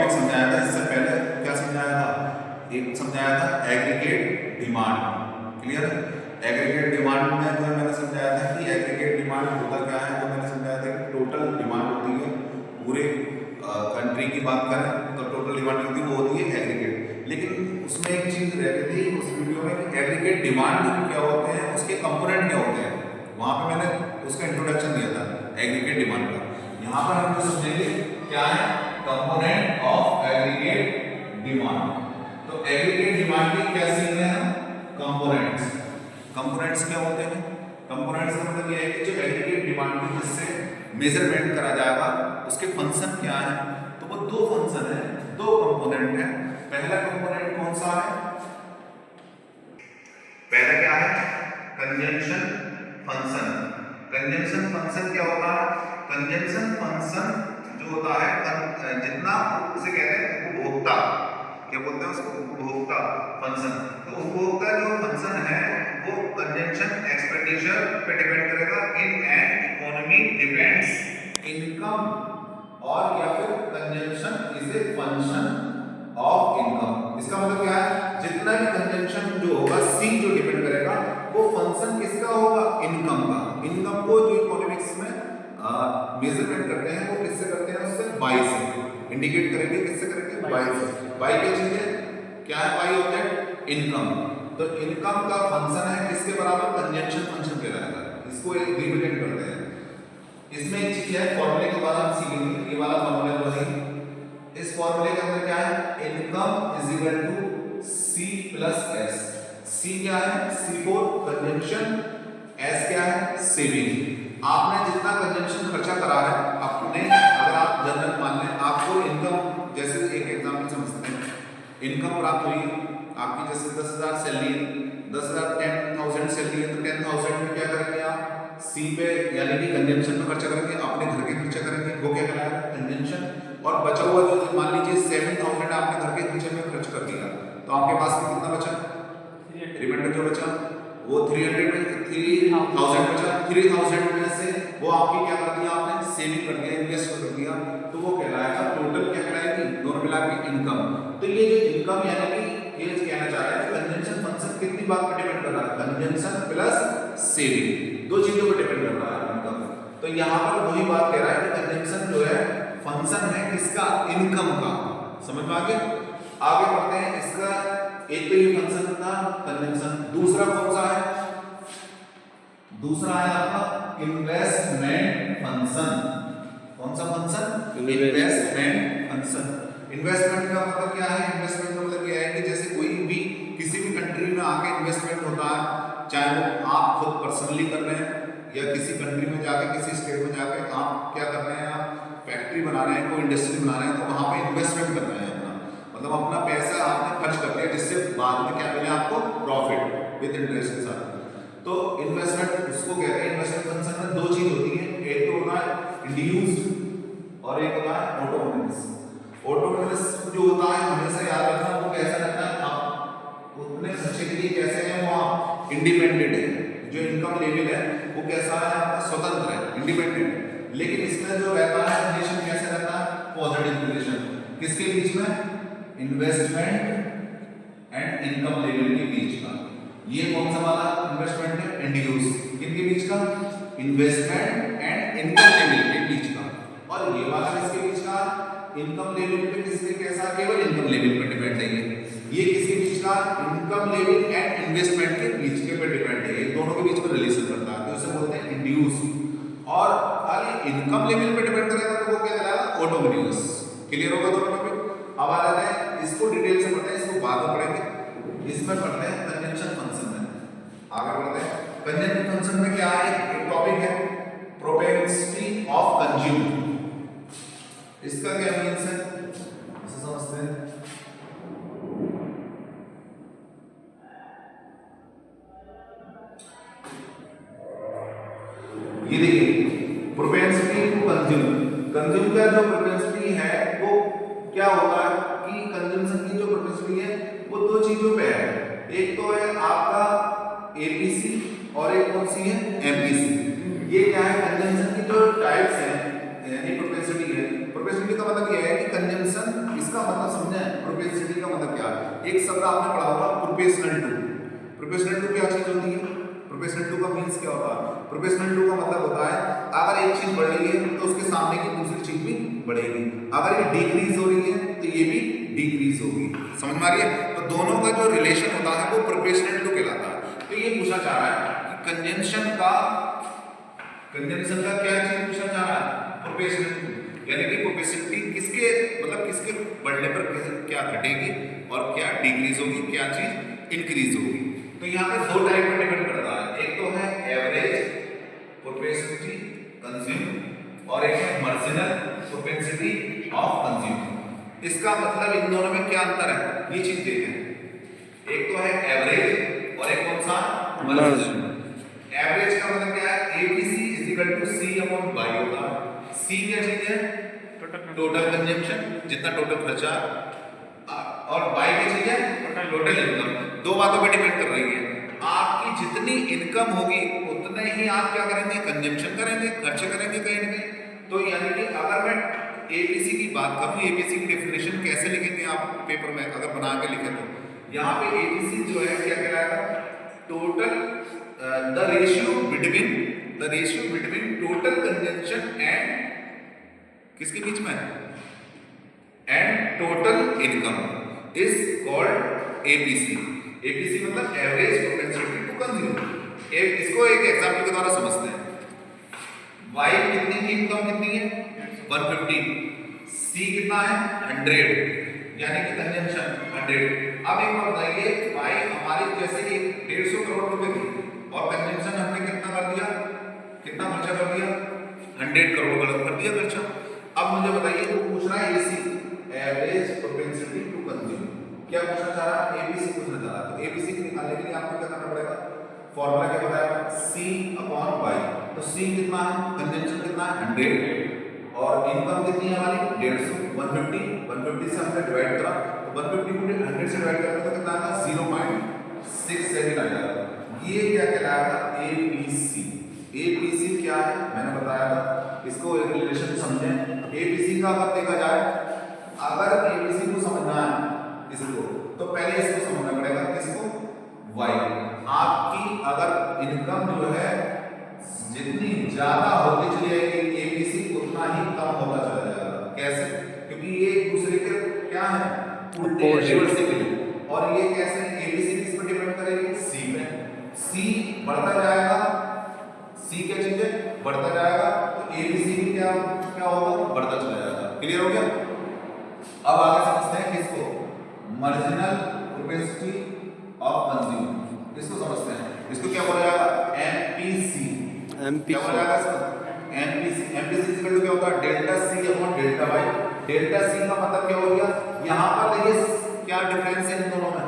Topic समझाया था इससे पहले, क्या समझाया था, एक समझाया था एग्रीगेट डिमांड। क्लियर है? एग्रीगेट डिमांड में जो मैंने समझाया था कि एग्रीगेट डिमांड होता क्या है, तो मैंने समझाया था कि टोटल डिमांड होती है पूरे कंट्री की बात करें तो टोटल डिमांड होती है वो होती है एग्रीगेट। लेकिन उसमें एक चीज रह गई थी उस वीडियो में कि एग्रीगेट डिमांड क्या होते हैं, उसके कंपोनेंट क्या होते हैं। वहां पे मैंने उसका इंट्रोडक्शन दिया था एग्रीगेट डिमांड का। यहाँ पर हम जो समझेंगे क्या है, कंपोनेंट ऑफ एग्रीगेट डिमांड। तो एग्रीगेट डिमांड की क्या सीन है, कंपोनेंट्स। कंपोनेंट्स क्या होते हैं? कंपोनेंट्स का मतलब ये है कि जो एग्रीगेट डिमांड की जिससे मेजरमेंट करा जाएगा उसके फंक्शन क्या है। तो वो दो फंक्शन है, दो कंपोनेंट है। पहला कंपोनेंट कौन सा है? पहला क्या है? Conjunction function. कंजंक्शन फंक्शन क्या होता है? कंजंक्शन फंक्शन जो होता है जितना उसे कहते हैं उपभोक्ता, क्या बोलते हैं उसको, उपभोक्ता फंक्शन। तो उपभोक्ता जो फंक्शन है वो कंजंक्शन एक्सपेंडिचर पे डिपेंड करेगा। In an economy depends income, और या फिर conjunction is a function of income. इसका मतलब क्या है, जितना भी कंजंक्शन जो होगा सी जो डिपेंड करेगा वो फंक्शन किसका होगा, इनकम का। इनकम को जो इकोनॉमिक्स में मेजरमेंट करते हैं वो किससे करते हैं, उससे बाई से इंडिकेट करेंगे। किससे करेंगे? बाई से। बाई क्या चीज है, क्या है बाई होता है? इनकम। तो इनकम का फंक्शन है किसके बराबर, कंजंक्शन फंक्शन कहलाएगा। इसको एक रिप्रेजेंट करते हैं। इसमें एक चीज है, फॉर्मूले के बाद हम सीखेंगे, ये वाला फॉर्मूला जो है इस फॉर्मूले के अंदर क्या है, income is equal to C plus S. C क्या है, सी फॉर कंजंक्शन, एस क्या है, सेविंग। आपने जितना कंजंक्शन खर्चा करा है आपने, अगर आप जनरल मान लें आपको इनकम, जैसे एक एग्जांपल समझते हैं, इनकम प्राप्त हुई आपकी, जैसे 10,000 सैलरी है, 10,000 10,000 सैलरी है, तो 10,000 में क्या करेंगे आप, सी पे यानी कि कंजंक्शन में खर्चा करेंगे, अपने घर के खर्चा करेंगे, वो क्या कहलाएगा, कंजंक्शन। और बचा हुआ जो मान लीजिए 7,000 आपने घर के खर्चे में खर्च कर दिया, तो आपके पास में कितना बचा, रिमाइंडर जो बचा वो 300 में 3,000 बचा। 3,000 में से वो आपकी क्या कर दिया आपने, सेविंग कर दिया, इन्वेस्ट कर दिया, तो वो कहलाएगा टोटल, क्या कहलाएगी, दोनों मिला के इनकम। तो ये जो इनकम यानी कि ये कहना चाह रहा है कंजंक्शन फंक्शन कितनी बात पर डिपेंड कर रहा है, कंजंक्शन प्लस सेविंग, दो चीजों पर डिपेंड कर रहा है इनकम। तो यहाँ पर वही बात कह रहा है कि कंजंक्शन जो है फंक्शन है किसका, इनकम का। समझ में आ गया? आगे बढ़ते हैं। इसका एक तो ये फंक्शन था कंजंक्शन, दूसरा कौन सा है, दूसरा है आपका इन्वेस्टमेंट फंक्शन। कौन सा फंक्शन, इन्वेस्टमेंट फंक्शन। इन्वेस्टमेंट का मतलब क्या है, इन्वेस्टमेंट का मतलब ये है कि जैसे कोई भी किसी भी कंट्री में आके इन्वेस्टमेंट होता है, चाहे वो आप खुद पर्सनली कर रहे हैं या किसी कंट्री में जाके, किसी स्टेट में जाके आप क्या कर रहे हैं, आप फैक्ट्री बना रहे हैं, कोई इंडस्ट्री बना रहे हैं, तो वहां पे इन्वेस्टमेंट कर रहे हैं अपना, मतलब अपना पैसा आपने खर्च कर दिया, जिससे बाद में क्या मिले आपको, प्रॉफिट विद इंटरेस्ट के साथ। तो इन्वेस्टमेंट उसको कहते हैं। इन्वेस्टमेंट फंक्शन में दो चीज होती है, एक तो होता है इंड्यूस्ड और एक होता है ऑटोनोमस। ऑटोनोमस जो होता है हमेशा याद रखना, वो कैसा रहता है, आप उतने खर्चे के लिए कैसे हैं वो आप इंडिपेंडेंट है। जो इनकम लेवल है वो कैसा है, आपका स्वतंत्र है, इंडिपेंडेंट। लेकिन इसमें जो रहता है रिलेशन कैसे रहता है, पॉजिटिव रिलेशन। किसके बीच में, इन्वेस्टमेंट एंड इनकम लेवल के बीच का। ये कौन सा वाला इन्वेस्टमेंट है, इंड्यूस, किनके बीच का, इन्वेस्टमेंट एंड इनकम लेवल के बीच का। और ये वाला किसके बीच का, इनकम लेवल पे किसके, कैसा, केवल इनकम लेवल पे डिपेंड है। ये किसके बीच का, इनकम लेवल एंड इन्वेस्टमेंट के बीच के पे डिपेंड है, ये दोनों के बीच में रिलेशन करता है, तो इसे बोलते हैं इंड्यूस। और खाली इनकम लेवल पे डिपेंड करेगा तो वो क्या कहलाएगा, ऑटोनोमस। क्लियर होगा दोनों पे? अब आ जाते हैं इसको डिटेल से पढ़ते हैं, इसको बाद में पढ़ेंगे। इसमें पढ़ते हैं कंजंक्शन फंक्शन में, आगे बढ़ते हैं। कंजंक्शन फंक्शन में क्या है, एक टॉपिक है प्रोपेंसिटी ऑफ कंज्यूम। इसका क्या मीन्स है, इसे समझते हैं। ये देखिए प्रोपेंसिटी टू कंज्यूम, कंज्यूम का जो प्रोपेंसिटी है वो क्या होता है कि कंजम्पशन की जो प्रोपेंसिटी है वो दो चीजों पे है। एक तो है आपका एपीसी और एक कौन सी है, एमपीसी। ये क्या है, कंजम्पशन की जो टाइप्स हैं यानी प्रोपेंसिटी है। प्रोपेंसिटी का मतलब ये है कि कंजम्पशन इसका प्रोपेंसिटी का मतलब क्या है? एक शब्द आपने पढ़ा होगा प्रोपेशनल टू। प्रोपेशनल टू क्या चीज होती है? प्रोपेशनल टू का मीन्स क्या होता है? प्रोपेशनल टू का मतलब होता है अगर एक चीज बढ़ रही है तो उसके सामने की दूसरी चीज भी बढ़ेगी, अगर ये डिक्रीज हो रही है तो ये भी डिक्रीज होगी। समझ में आ रही है? तो दोनों का जो रिलेशन होता है वो प्रोपेशनल टू कहलाता है। तो ये पूछा जा रहा है कि कंजंक्शन का क्या चीज पूछा जा रहा है? प्रोपेशनल टू, यानी कि प्रोपेशनलिटी किसके मतलब किसके बढ़ने पर क्या घटेगी और क्या डिक्रीज होगी, क्या चीज इंक्रीज होगी। तो यहाँ पे दो टाइप पर डिपेंड करता है, एक तो है एवरेज प्रोपेंसिटी कंज्यूम और एक है मार्जिनल प्रोपेंसिटी ऑफ कंज्यूम। इसका मतलब इन दोनों में क्या अंतर है ये चीज देखें। एक तो है एवरेज और एक कौन सा? मार्जिनल। एवरेज का मतलब क्या है? APC is equal to C upon Y होता है। सी क्या चीज है? टोटल कंजम्पशन, जितना टोटल खर्चा, और वाई क्या चीज है? Total income. दो बातों पे डिपेंड कर रही है। आपकी जितनी इनकम होगी उतने ही आप क्या करेंगे? कंजम्पशन करेंगे, खर्च करेंगे कहीं ना कहीं। तो यानी कि अगर मैं एबीसी की बात करूं, एबीसी की डेफिनेशन कैसे लिखेंगे आप पेपर में अगर बना के लिखे तो यहाँ पे एबीसी जो है क्या कहलाएगा? Total the ratio between total consumption and किसके बीच में? And total income is called ABC. ABC मतलब एवरेज प्रोपेंसिटी टू कंज्यूम। इसको एक एग्जांपल के द्वारा समझते हैं। वाई कितनी की इनकम कितनी है? 150। सी कितना है? 100, यानी कि कंजम्पशन 100। अब एक बात बताइए, वाई हमारी जैसे कि 150 करोड़ रुपए की और कंजम्पशन हमने कितना कर दिया? कितना खर्चा कर दिया? 100 करोड़ कर दिया खर्चा। अब मुझे बताइए, वो पूछ रहा है AC average propensity to consume, क्या पूछना चाह रहा है? एबीसी पूछना चाह रहा है। तो एबीसी निकालने के लिए आपको क्या करना पड़ेगा? फॉर्मूला क्या बताया? सी अपॉन वाई। तो सी कितना है? कंजम्पशन कितना है? 100 और इनकम कितनी है हमारी? 150। 150 से हमने डिवाइड करा तो 150 को 100 से डिवाइड करेंगे तो कितना आएगा? 0.67 आ जाएगा। ये क्या कहलाएगा? एबीसी। एबीसी क्या है मैंने बताया था, इसको एक रिलेशन समझें। एबीसी का अगर देखा जाए, अगर एबीसी को समझना है इसको तो पहले इसको समझना पड़ेगा, किसको? वाई। आपकी अगर इनकम जो है जितनी ज्यादा होती चली जाएगी एबीसी उतना ही कम होता चला जाएगा। कैसे? क्योंकि ये एक दूसरे के क्या है? उल्टे रिवर्सिबल। और ये कैसे? एबीसी किस पर डिपेंड करेगी? सी पे। सी बढ़ता जाएगा, सी क्या चीज है? बढ़ता जाएगा, तो एबीसी भी क्या क्या होगा? बढ़ता चला जाएगा। क्लियर हो गया? अब आगे समझते हैं किसको? Marginal propensity of consume. इसको समझते हैं, इसको क्या बोला जाएगा? एमपीसी। क्या बोला जाएगा इसको? एमपीसी। एमपीसी इक्वल टू क्या होता है? Delta C upon delta Y. Delta C का मतलब क्या हो गया? यहाँ पर देखिए क्या डिफरेंस है इन दोनों में।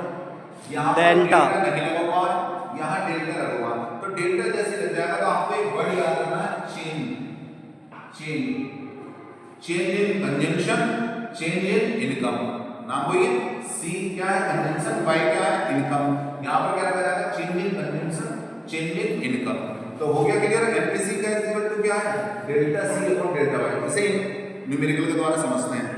यहाँ पर डेल्टा नहीं लगा हुआ है, यहाँ डेल्टा लगा हुआ है। तो डेल्टा जैसे लग जाएगा तो आपको एक वर्ड याद रखना है, change in consumption, change in income. नाम वही है। सी क्या है? कंजम्पशन, वाई क्या है? इनकम। यहाँ पर क्या रखा जाएगा? Change in consumption, change in income. तो हो गया क्लियर? एमपीसी का इक्वल टू क्या है? Delta C upon delta Y. इसे न्यूमेरिकल के द्वारा समझते हैं।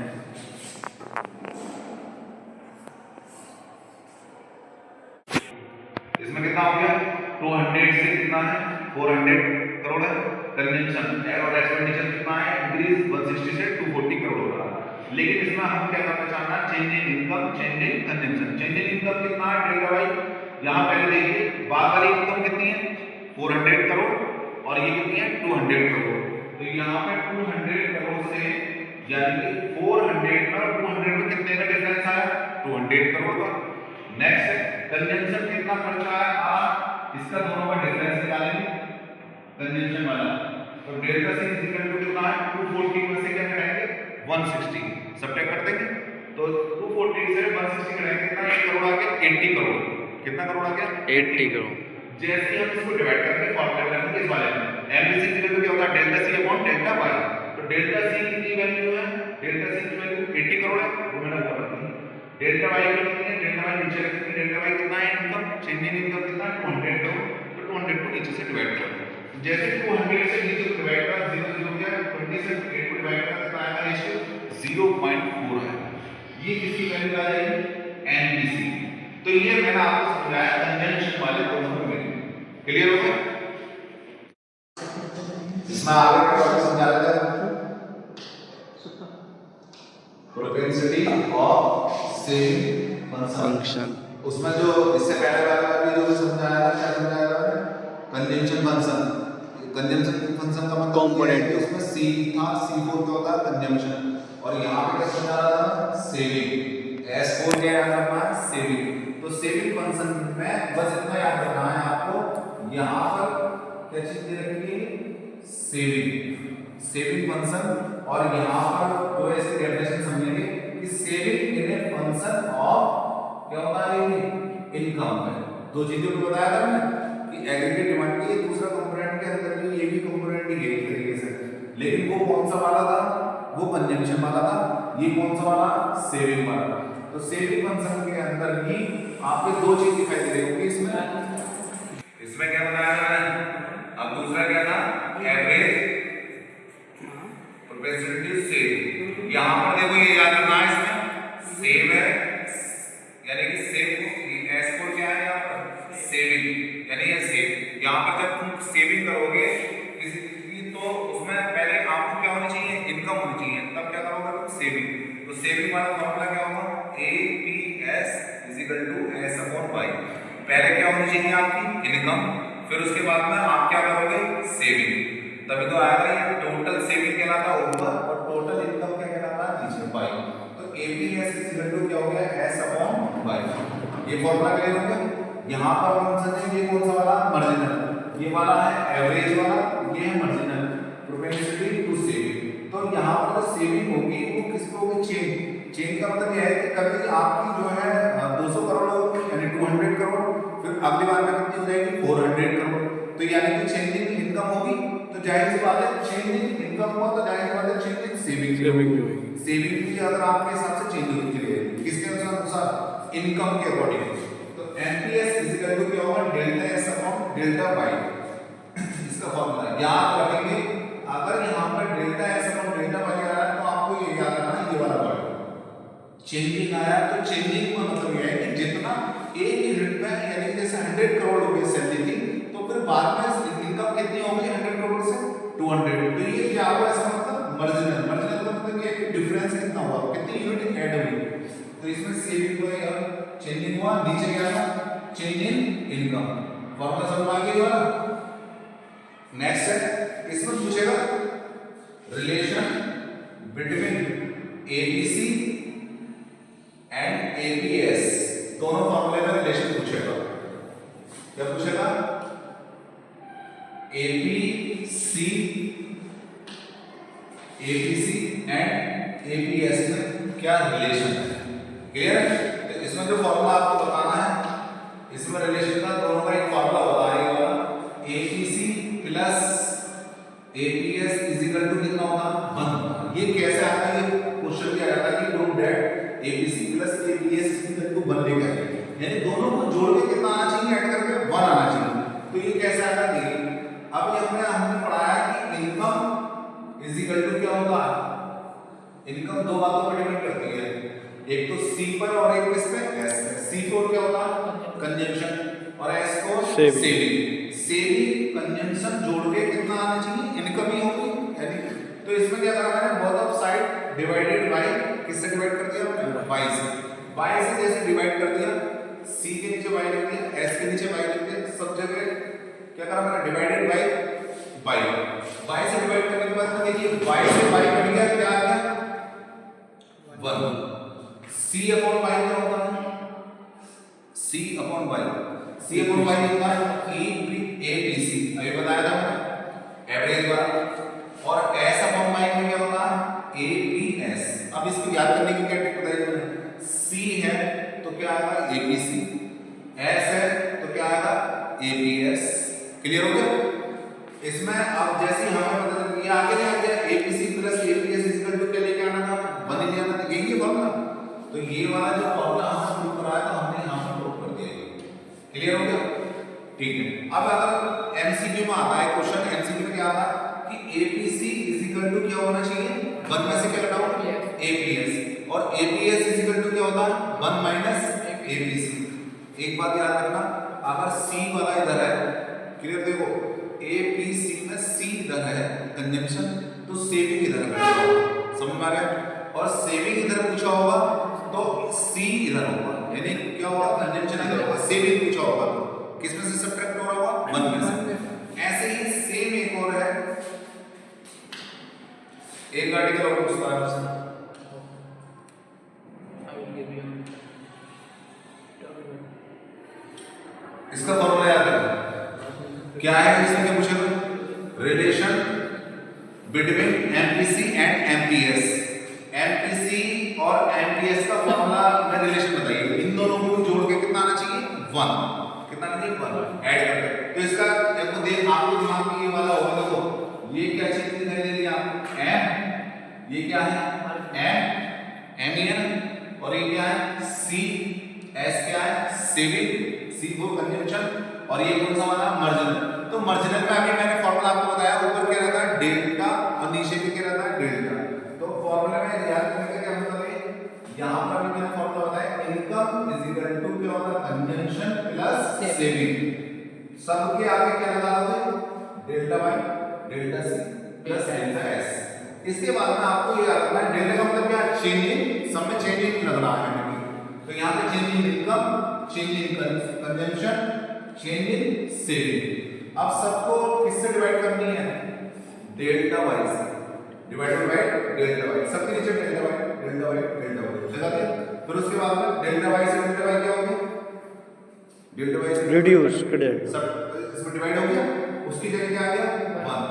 इसमें कितना हो गया? 200 से कितना है? 400 करोड़ है कंजम्पशन, और एक्सपेंडिचर कितना है? इंक्रीज 160 से 240 करोड़ हो रहा है। लेकिन इसमें हम क्या करना चाहना है? Change in income, change in consumption. Change in income कितना है? Delta Y. यहाँ पहले देखिए बात वाली इनकम कितनी है? 400 करोड़ और ये कितनी है? 200 करोड़। तो यहाँ पे 200 करोड़ से यानी कि 400 और 200 में कितने का डिफरेंस आया? 200 करोड़ का। नेक्स्ट कंजम्पशन कितना खर्चा आया? इसका दोनों का डिफरेंस निकालेंगे कंजम्पशन वाला। तो डेल्टा सी इक्वल टू कितना है? 240 में से क्या करेंगे? 160 सब्ट्रैक्ट कर देंगे। तो 240 से 160 करेंगे कितना? 1 करोड़ आ गया। 80 करोड़। कितना करोड़ आ गया? 80 करोड़। जैसे हम इसको डिवाइड करेंगे फॉर्मूला लगाएंगे इस वाले में, एमपीसी इक्वल टू क्या होता है? Delta C upon delta Y. तो डेल्टा सी की वैल्यू है, डेल्टा सी की वैल्यू 80 करोड़ है, वो मैंने ऊपर रखी है। डेल्टा वाई कितनी है? डेल्टा वाई नीचे रखी है। डेल्टा वाई कितना है? इनकम, चेंज इन इनकम कितना? 200 करोड़। तो 200 को नीचे से डिवाइड कर दो। जैसे 200 से नीचे को डिवाइड करा, 0 0 क्या है? 20 से 8 को डिवाइड करा, कितना आएगा रेशियो? 0.4 है। ये किसकी वैल्यू आ जाएगी एनपीसी। तो ये मैंने आपको समझाया कंजंक्शन वाले दोनों में वैल्यू। क्लियर हो गया? इसमें आगे क्या समझा रहा था? Propensity of saving function. उसमें जो इससे पहले वाला भी जो समझाया था, क्या समझाया था? Conjunction function. कंजंक्शन फंक्शन का मतलब कंपोनेंट है, उसमें सी था, C4 क्या होता है कंजंक्शन, और यहाँ पे क्या समझा रहा था सेविंग। S4 क्या याद रखना है? सेविंग। तो सेविंग फंक्शन में बस इतना याद रखना है आपको, यहाँ पर क्या चीज दे रखी है? सेविंग। सेविंग फंक्शन, और यहाँ पर दो ऐसे डेफिनेशन समझेंगे कि saving in a function of क्या होता है इनकम है। दो चीजों को बताया था मैंने कि एग्रीगेट डिमांड की दूसरा कंपोनेंट के अंदर भी ये भी कंपोनेंट ही है एक तरीके से, लेकिन वो कौन सा वाला था? वो कंजंक्शन वाला था। ये कौन सा वाला? सेविंग वाला। तो सेविंग फंक्शन के अंदर ही आपको दो चीज दिखाई दे रही होगी इसमें क्या बताया मैंने? अब दूसरा क्या था? Average propensity save. यहां पर देखो ये याद रखना है, इसमें सेव है यानी कि सेव S4 क्या है यहाँ पर? सेविंग, यानी ये सेव। यहाँ पर जब तुम सेविंग करोगे किसी की, तो उसमें पहले आपको क्या होनी चाहिए? इनकम होनी चाहिए, तब क्या करोगे तुम? सेविंग। तो सेविंग वाला फॉर्मूला क्या होगा? APS = S/Y। पहले क्या होनी चाहिए आपकी? इनकम, फिर उसके बाद में आप क्या करोगे? सेविंग। तभी तो आएगा ये टोटल सेविंग कहलाता है ऊपर, और टोटल इनकम क्या कहलाता है नीचे, बाय। तो APS = क्या हो गया? S/Y। ये फॉर्मूला क्लियर हो गया? यहाँ पर फंक्शन है, ये कौन सा वाला? मार्जिनल। ये वाला है एवरेज वाला, ये है मार्जिनल। Propensity to saving. तो यहाँ पर जो सेविंग होगी वो किसको होगी? चेंज। चेंज का मतलब ये है कि कभी आपकी जो है 200 करोड़ होगी यानी 200 करोड़, फिर अगली बार में कितनी हो जाएगी? 400 करोड़। तो यानी कि चेंजिंग इनकम होगी, तो जाहिर सी बात है चेंजिंग इनकम हुआ तो जाहिर सी बात है चेंजिंग सेविंग भी होगी। सेविंग भी अगर आपके हिसाब से चेंज होती रहेगी, किसके अनुसार? इनकम के अकॉर्डिंग। तो NPS = क्या होगा? डेल्टा S/डेल्टा Y। इसका फॉर्मूला याद रखेंगे। अगर यहाँ पर डेल्टा S/डेल्टा Y आ रहा है तो आपको ये याद रखना है, ये वाला वर्ड चेंजिंग आया। तो चेंजिंग का मतलब ये है कि जितना एक यूनिट में यानी जैसे 100 करोड़ रुपए सैलरी थी, तो फिर बाद में इनकम कितनी हो गई? 100 करोड़ से 200। तो ये क्या हुआ? इसका मतलब मार्जिनल। मार्जिनल का मतलब ये है कि डिफरेंस कितना हुआ, कितनी यूनिट ऐड हुई। तो इसमें सेविंग हुआ या चेंजिंग हुआ, नीचे क्या था? Change in income. फॉर्मूला समझ आ गया? नेक्स्ट है, इसमें पूछेगा relation between APC and APS, दोनों फॉर्मूले में रिलेशन पूछेगा। क्या पूछेगा? APC एंड APS में क्या रिलेशन है? क्लियर? तो इसमें जो फॉर्मूला आपको बताना है, इसमें रिलेशन का दोनों का एक फॉर्मूला होता है, ये वाला APC प्लस APS = कितना होगा? 1। ये कैसे आता है? ये क्वेश्चन क्या आता है कि prove that APC plus APS = 1 लेके आइए, यानी दोनों को जोड़ के कितना आना चाहिए? ऐड करके 1 आना चाहिए। तो ये कैसे आता है? देखिए अब ये हमने पढ़ाया कि इनकम = क्या होगा? इनकम दो बातों पर डिपेंड करती है, एक तो C पर और एक किस पे? S पे। C4 क्या होता है? कंजम्पशन, और S4 सेविंग। सेविंग कंजम्पशन जोड़ के कितना आना चाहिए? इनकम ही होगी। यानी तो इसमें क्या करना है? Both of side divided by, किससे डिवाइड कर दिया हमने? y से। y से जैसे डिवाइड कर दिया, C के नीचे y लिख दिया, S के नीचे y लिख दिया, सब जगह क्या करा मैंने? डिवाइडेड बाय y से डिवाइड करने के बाद देखिए y से y कट गया, क्या आ गया? 1। C/y क्या होता है? C/y होता है APC, अभी बताया था मैंने, एवरेज वाला। और S/y में क्या होता है? APS। अब इसको याद करने की क्या ट्रिक बताई मैंने? C है तो क्या आएगा? APC, S है तो क्या आएगा? APS। क्लियर हो गया? इसमें अब जैसे हमें पता चल गया, आगे नहीं आ गया, APC प्लस APS = क्या लेके आना था? 1 लेके आना था, यही है फॉर्मूला। तो ये वाला जो फॉर्मूला हमने प्रूव कराया था, हमने यहां पर प्रूव कर दिया। क्लियर हो गया? ठीक है। अब अगर एमसीक्यू में आता है क्वेश्चन, एमसीक्यू में क्या आता है कि APC = क्या होना चाहिए? 1 में से क्या घटाओ? APS, और APS = होता है 1 माइनस ABC। एक बात याद रखना, अगर C वाला इधर है, क्लियर, देखो APC में C इधर है कंजंक्शन, तो सेविंग इधर है, समझ में आ रहा है? और सेविंग इधर पूछा होगा तो C इधर होगा, यानी क्या होगा, कंजंक्शन इधर होगा, सेविंग पूछा होगा किसमें से सब्ट्रैक्ट हो रहा होगा, 1 में से। ऐसे ही सेम एक और है, एक आर्टिकल और पूछता है आपसे, इसका फॉर्मूला याद है क्या है, इसमें क्या पूछेगा, relation between MPC and MPS. MPC और एमपीएस का फॉर्मूला में रिलेशन बताइए, इन दोनों को जोड़ के कितना आना चाहिए, 1, कितना आना चाहिए, 1 ऐड करके। तो इसका देखो, देख आपको दिमाग में ये वाला होगा, देखो ये क्या चीज दिखाई दे रही है आपको, एम, ये क्या है, एम और ये क्या है, सी, एस क्या है, सेविंग, सी फॉर कंजंक्शन, और ये कौन सा वाला, मार्जिनल। तो मार्जिनल का अभी मैंने फॉर्मूला आपको बताया, ऊपर क्या रहता है डेल्टा और नीचे भी क्या रहता है डेल्टा। तो फॉर्मूला में याद रखने का क्या मतलब है, यहां पर भी मैंने फॉर्मूला बताया, इनकम इज इक्वल टू क्या होता है, कंजंक्शन प्लस सेविंग। सबके आगे क्या लगा दोगे, delta by delta C plus delta S. इसके बाद में आपको ये याद रखना है, डेल्टा का मतलब क्या, चेंजिंग, सब में चेंजिंग लग रहा है, तो यहां पे changing income, changing conjunction, changing saving. अब सबको किससे डिवाइड करनी है, डेल्टा वाई से, डिवाइडेड बाय डेल्टा वाई, सबके नीचे delta Y delta Y delta Y लगा दिया। फिर उसके बाद में डेल्टा वाई से डेल्टा वाई क्या हो गया, डेल्टा वाई से रिड्यूस कर दे, सब इसमें डिवाइड हो गया, उसकी जगह क्या आ गया 1।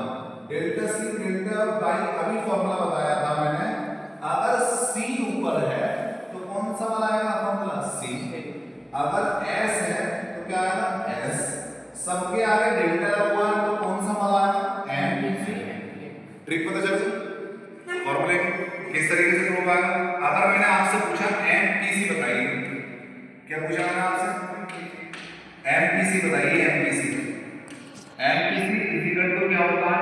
डेल्टा सी डेल्टा वाई, अभी फॉर्मूला बताया था मैंने, अगर सी ऊपर है तो कौन सा वाला आएगा फॉर्मूला, सी। अगर एस है तो क्या आएगा, एस। सबके आगे डेल्टा लगा हुआ है तो कौन सा वाला आएगा, एम। ट्रिक पता चल गई फॉर्मूले की, किस तरीके से प्रूव आएगा। अगर मैंने आपसे पूछा एमपीसी बताइए, क्या पूछा मैंने आपसे, एमपीसी बताइए, एमपीसी इज इक्वल टू क्या होता है,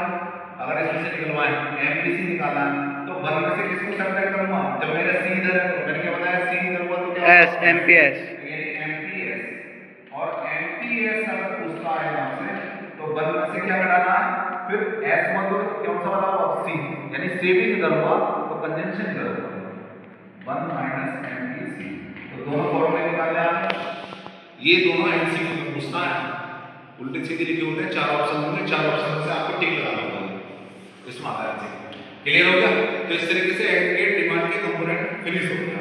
अगर इसमें से निकलवाएं एमपीसी निकालना है तो 1 में से किसको सब्ट्रैक्ट करूंगा, जब मेरा सी इधर है तो मैंने क्या बताया, सी इधर हुआ तो क्या, एस, एमपीएस, यानी एमपीएस। और एमपीएस अगर पूछता है आपसे तो 1 में से क्या घटाना है, फिर एस मत दो, कौन सा वाला हुआ, सी, यानी सेविंग इधर हुआ तो कंजंक्शन इधर हुआ, 1 माइनस एमपीसी। तो दोनों फॉर्मूले निकाल लिया, ये दोनों एमसीक्यू में पूछता है, उल्टे सीधे लिखे होते हैं, 4 ऑप्शन होंगे, 4 ऑप्शन में से आपको टिक लगाना होगा, इसमें आता है। क्लियर हो गया। तो इस तरीके से एग्रीगेट डिमांड के कंपोनेंट फिनिश हो गया।